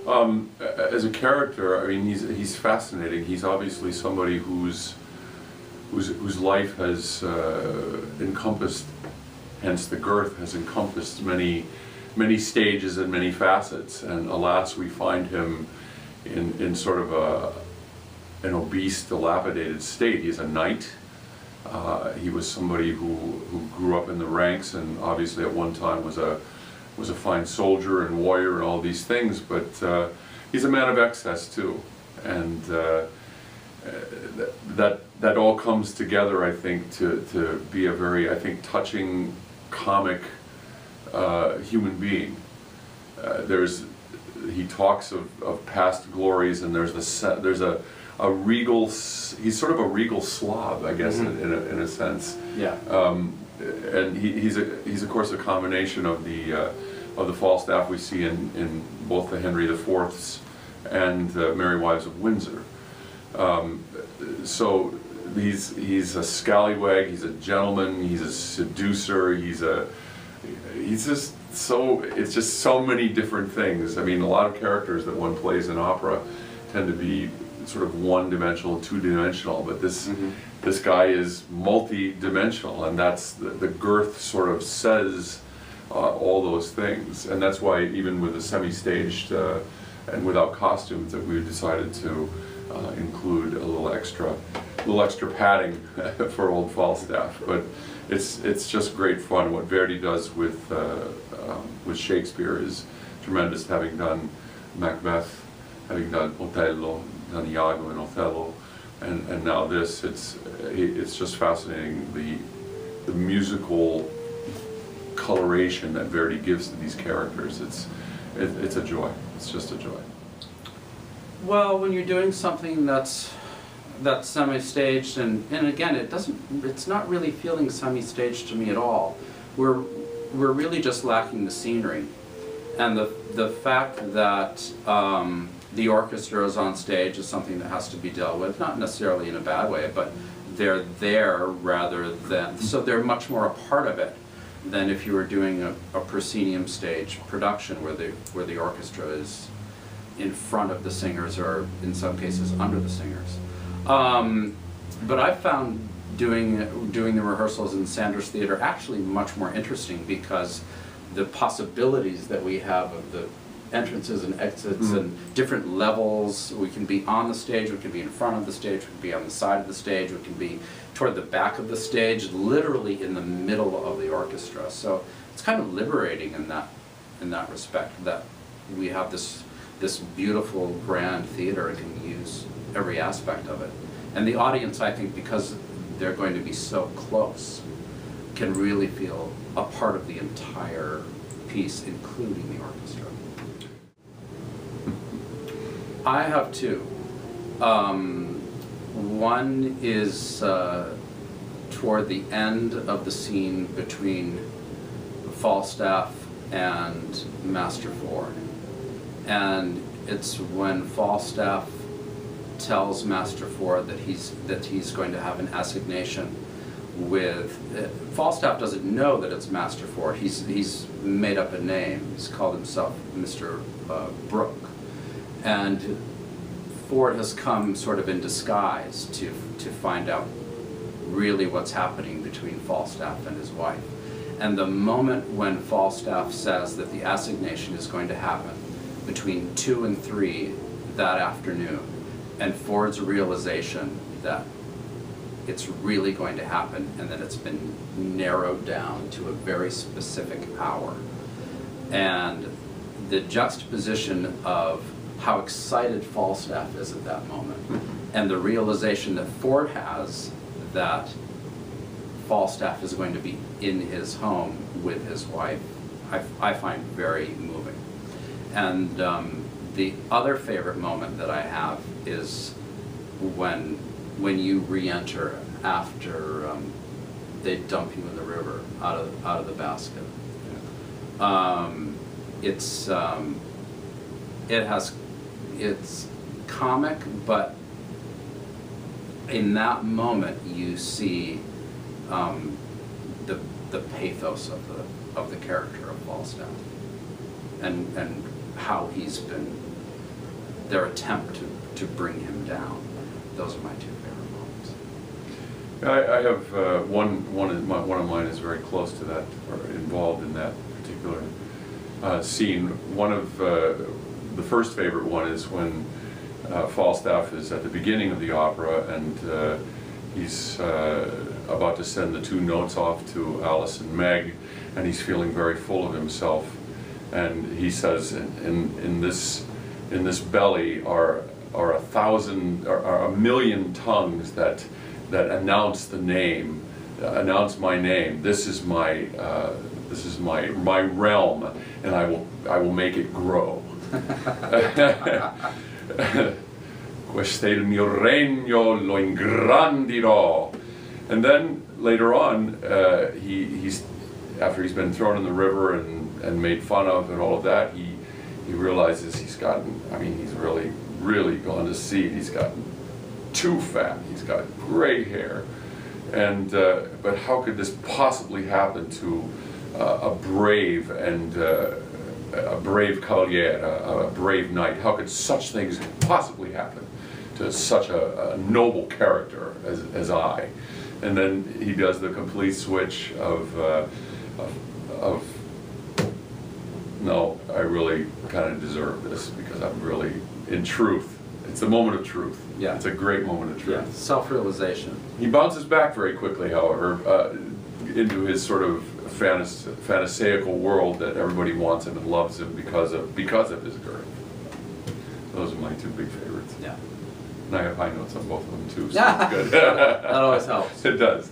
As a character, I mean, he's fascinating. He's obviously somebody whose life has encompassed, hence the girth, has encompassed many stages and many facets. And alas, we find him in sort of an obese, dilapidated state. He's a knight. He was somebody who grew up in the ranks, and obviously at one time was a fine soldier and warrior and all these things, but he's a man of excess too, and that all comes together, I think, to be a very, I think, touching, comic human being. He talks of past glories, and there's a regal, he's sort of a regal Slav, I guess, in a sense. Yeah. And he's of course a combination of the Falstaff we see in both the Henry IV's and the Merry Wives of Windsor. So he's a scallywag, he's a gentleman, he's a seducer, it's just so many different things. I mean, a lot of characters that one plays in opera tend to be sort of one-dimensional, two-dimensional, but this guy is multi-dimensional, and that's the girth sort of says all those things, and that's why even with the semi-staged and without costumes that we decided to include a little extra padding for old Falstaff. But it's just great fun. What Verdi does with Shakespeare is tremendous. Having done Macbeth, having done Otello, done Iago and Othello, and now this, it's just fascinating, the musical coloration that Verdi gives to these characters. It's a joy. It's just a joy. Well, when you're doing something that's semi-staged, and again, it's not really feeling semi-staged to me at all. We're really just lacking the scenery, and the fact that the orchestra is on stage is something that has to be dealt with, not necessarily in a bad way, but they're there rather than, so they're much more a part of it than if you were doing a proscenium stage production where the orchestra is in front of the singers, or in some cases under the singers. But I found doing the rehearsals in Sanders Theatre actually much more interesting, because the possibilities that we have of the entrances and exits and different levels. We can be on the stage, we can be in front of the stage, we can be on the side of the stage, we can be toward the back of the stage, literally in the middle of the orchestra. So it's kind of liberating in that respect, that we have this beautiful grand theater and can use every aspect of it. And the audience, I think, because they're going to be so close, can really feel a part of the entire piece, including the orchestra. I have two. One is toward the end of the scene between Falstaff and Master Ford. And it's when Falstaff tells Master Ford that he's going to have an assignation with, Falstaff doesn't know that it's Master Ford. He's made up a name. He's called himself Mr. Brooke. And Ford has come sort of in disguise to find out really what's happening between Falstaff and his wife. And the moment when Falstaff says that the assignation is going to happen between 2 and 3 that afternoon, and Ford's realization that it's really going to happen and that it's been narrowed down to a very specific hour, and the juxtaposition of how excited Falstaff is at that moment, and the realization that Ford has that Falstaff is going to be in his home with his wife, I find very moving. And the other favorite moment that I have is when you re-enter after they dump you in the river out of the basket. It's comic, but in that moment you see the pathos of the character of Falstaff, and how he's been their attempt to bring him down. Those are my two favorite moments. I have one of mine is very close to that, or involved in that particular scene. One of the first favorite one is when Falstaff is at the beginning of the opera, and he's about to send the two notes off to Alice and Meg, and he's feeling very full of himself. And he says, in this belly are a million tongues that announce the name, announce my name. This is my realm, and I will make it grow. Questo è il mio regno, lo ingrandirò. And then later on, he's after he's been thrown in the river and made fun of and all of that, he realizes he's gotten, I mean, he's really gone to seed. He's gotten too fat. He's got gray hair, and but how could this possibly happen to a brave cavalier, a brave knight? How could such things possibly happen to such a noble character as I? And then he does the complete switch of no, I really kind of deserve this, because I'm really, in truth, it's a moment of truth. Yeah. It's a great moment of truth. Yeah. Self-realization. He bounces back very quickly, however, into his sort of phantasaical world that everybody wants him and loves him because of his girth. Those are my two big favorites. Yeah. And I have high notes on both of them too, so it's good. That always helps. It does.